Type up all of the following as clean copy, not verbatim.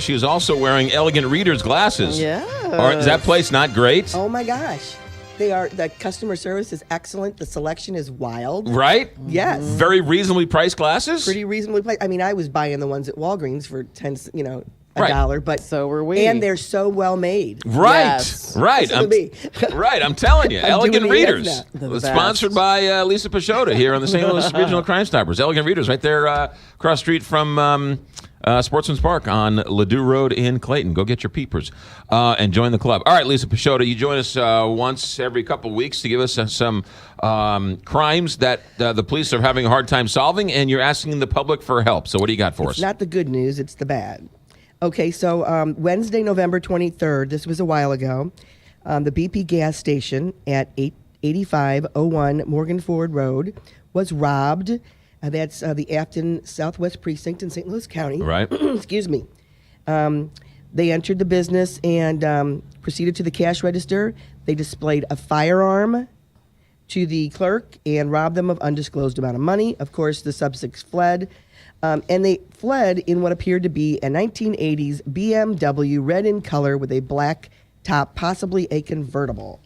She is also wearing Elegant Reader's glasses. Yeah. Is that place not great? Oh my gosh. The customer service is excellent. The selection is wild. Right? Yes. Very reasonably priced glasses? Pretty reasonably priced. I mean, I was buying the ones at Walgreens for Right. $1, but So were we. And they're so well made. Right, Yes. right. Listen to me. Right, I'm telling you. Elegant doing the yes Readers. now. They're the Sponsored best. by Lisa Pashota here on the St. Louis Regional Crime Stoppers. Elegant Readers right there across the street from Sportsman's Park on Ladue Road in Clayton. Go get your peepers and join the club. All right, Lisa Pashota, you join us once every couple of weeks to give us some crimes that the police are having a hard time solving, and you're asking the public for help. So what do you got for us? It's not the good news, it's the bad. Okay, so Wednesday, November 23rd, this was a while ago, the BP gas station at 8501 Morgan Ford Road was robbed. That's the Afton Southwest Precinct in St. Louis County. Right. Excuse me. They entered the business and proceeded to the cash register. They displayed a firearm to the clerk and robbed them of undisclosed amount of money. Of course, the suspects fled. And they fled in what appeared to be a 1980s BMW, red in color with a black top, possibly a convertible.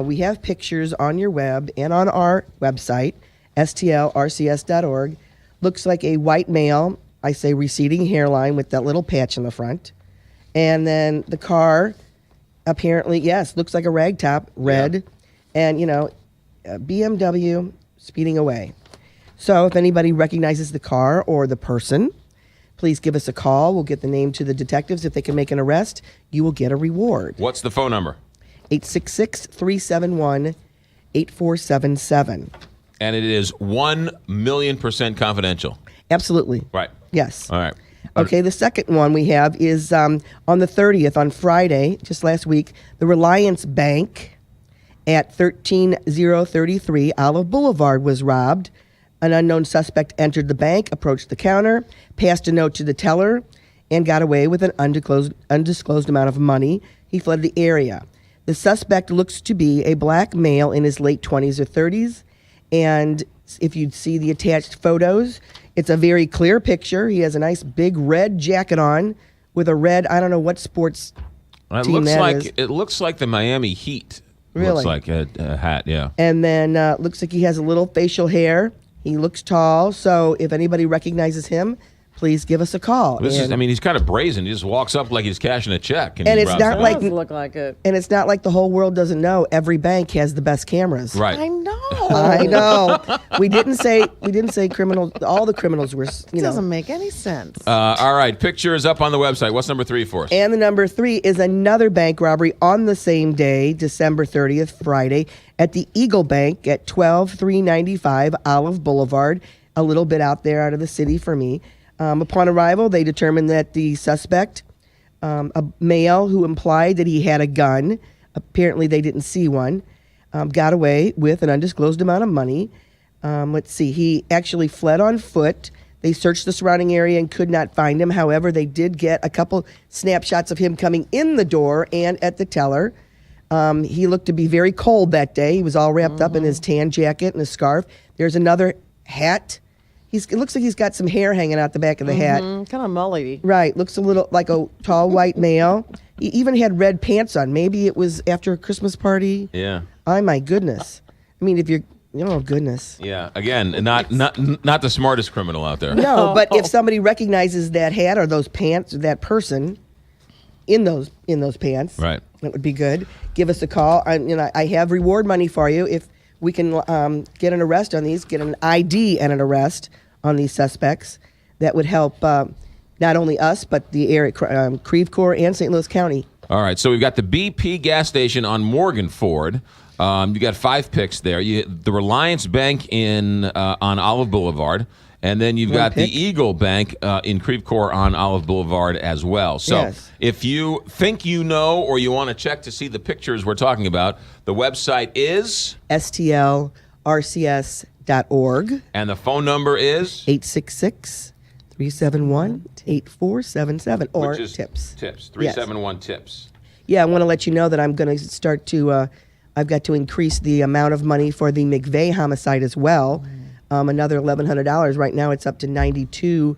We have pictures on your web and on our website, stlrcs.org. Looks like a white male, I say receding hairline with that little patch in the front. And then the car, apparently, yes, looks like a ragtop, red. Yeah. And, a BMW speeding away. So if anybody recognizes the car or the person, please give us a call. We'll get the name to the detectives. If they can make an arrest, you will get a reward. What's the phone number? 866-371-8477. And it is 1,000,000% confidential. Absolutely. Right. Yes. All right. Okay, the second one we have is on the 30th, on Friday, just last week, the Reliance Bank at 13033 Olive Boulevard was robbed. An unknown suspect entered the bank, approached the counter, passed a note to the teller, and got away with an undisclosed amount of money. He fled the area. The suspect looks to be a black male in his late 20s or 30s, and if you'd see the attached photos, it's a very clear picture. He has a nice big red jacket on with a red, I don't know what sports team that is. It looks like the Miami Heat. Really? Looks like a hat, yeah. And then looks like he has a little facial hair. He looks tall, so if anybody recognizes him, please give us a call. He's kind of brazen. He just walks up like he's cashing a check. And it's not like Does look like it. And it's not like the whole world doesn't know every bank has the best cameras. Right. I know. I know. We didn't say criminals. All the criminals were. It doesn't make any sense. All right. Picture is up on the website. What's number 3 for us? And the number 3 is another bank robbery on the same day, December 30th, Friday, at the Eagle Bank at 12395 Olive Boulevard, a little bit out of the city for me. Upon arrival, they determined that the suspect, a male who implied that he had a gun, apparently they didn't see one, got away with an undisclosed amount of money. Let's see, he actually fled on foot. They searched the surrounding area and could not find him. However, they did get a couple snapshots of him coming in the door and at the teller. He looked to be very cold that day. He was all wrapped up in his tan jacket and a scarf. There's another hat. It looks like he's got some hair hanging out the back of the hat. Kind of mully. Right. Looks a little like a tall white male. He even had red pants on. Maybe it was after a Christmas party. Yeah. Oh, my goodness. I mean, if you're, goodness. Yeah. Again, not the smartest criminal out there. No, but if somebody recognizes that hat or those pants or that person in those pants, Right. that would be good. Give us a call. I have reward money for you if we can get an arrest on these, get an ID and an arrest on these suspects. That would help not only us, but the area, Creve Coeur and St. Louis County. All right, so we've got the BP gas station on Morgan Ford. You got 5 picks there. The Reliance Bank on Olive Boulevard, and then you've got the Eagle Bank in Creve Coeur on Olive Boulevard as well. So if you think you know or you want to check to see the pictures we're talking about, the website is stlrcs.org. And the phone number is 866-371-8477 or tips. Tips. 371 tips. Yeah, I want to let you know that I'm going to start to I've got to increase the amount of money for the McVeigh homicide as well. Another $1,100. Right now it's up to $92.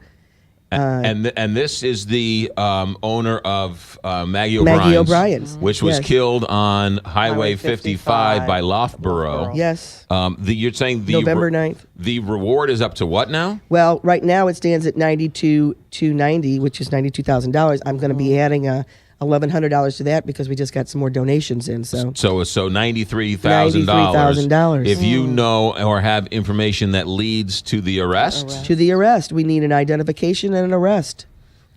And this is the owner of Maggie Maggie O'Brien's, O'Brien's. which was Yes. killed on Highway Highway 55 by 55. Loughborough. Yes. You're saying the November 9th. The reward is up to what now? Well, right now it stands at $92,290, which is $92,000. I'm going to be adding $1,100 to that because we just got some more donations in. So So $93,000. $93,000. If you know or have information that leads to the arrest. to the arrest, we need an identification and an arrest.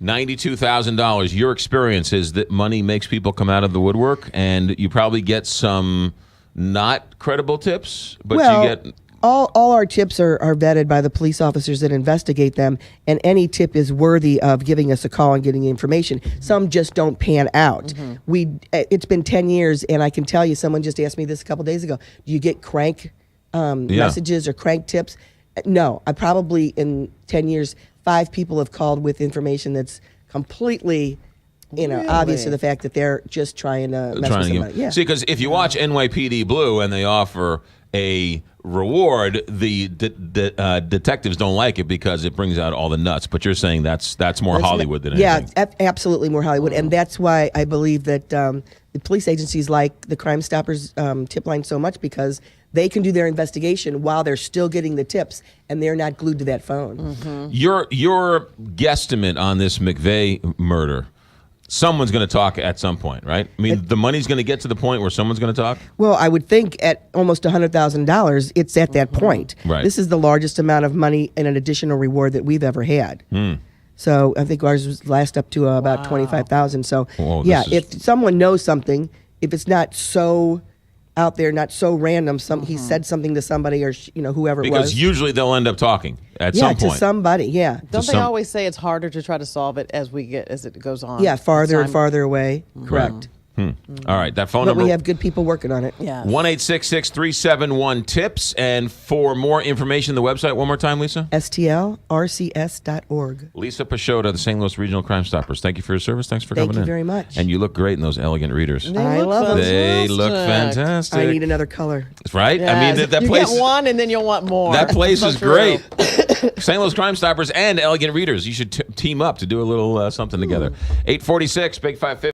$92,000. Your experience is that money makes people come out of the woodwork, and you probably get some not credible tips, but Well, you get. all our tips are vetted by the police officers that investigate them, and any tip is worthy of giving us a call and getting information. Some just don't pan out. It's been 10 years, and I can tell you, someone just asked me this a couple days ago. Do you get crank messages or crank tips? No, I probably in 10 years, 5 people have called with information that's completely, obvious to the fact that they're just trying to mess with somebody. Yeah. See, because if you watch NYPD Blue and they offer a reward, the detectives don't like it because it brings out all the nuts. But you're saying that's more Hollywood than anything. Yeah, absolutely more Hollywood, and that's why I believe that the police agencies like the Crime Stoppers tip line so much, because they can do their investigation while they're still getting the tips, and they're not glued to that phone. Your guesstimate on this McVeigh murder. Someone's going to talk at some point, right? I mean, the money's going to get to the point where someone's going to talk? Well, I would think at almost $100,000, it's at that point. Right. This is the largest amount of money and an additional reward that we've ever had. So I think ours was last up to about $25,000. So Whoa, yeah, this is- if someone knows something, if it's not so out there, not so random, he said something to somebody or whoever it was. Because usually they'll end up talking at yeah, some point. to somebody. Yeah. Don't they some- always say it's harder to try to solve it as it goes on? Yeah, farther and Time- farther away. Correct. All right, that phone But number. we have good people working on it. Yeah. 1-866-371-TIPS. And for more information, the website, one more time, Lisa? STLRCS.org. Lisa Pashota, the St. Louis Regional Crime Stoppers. Thank you for your service. Thanks for Thank coming in. you very much. And you look great in those elegant readers. I love them. They look fantastic. I need another color. Right? I mean, that you place. get one and then you'll want more. That place So is true. great. St. Louis Crime Stoppers and Elegant Readers. You should team up to do a little something together. 846, Big 550.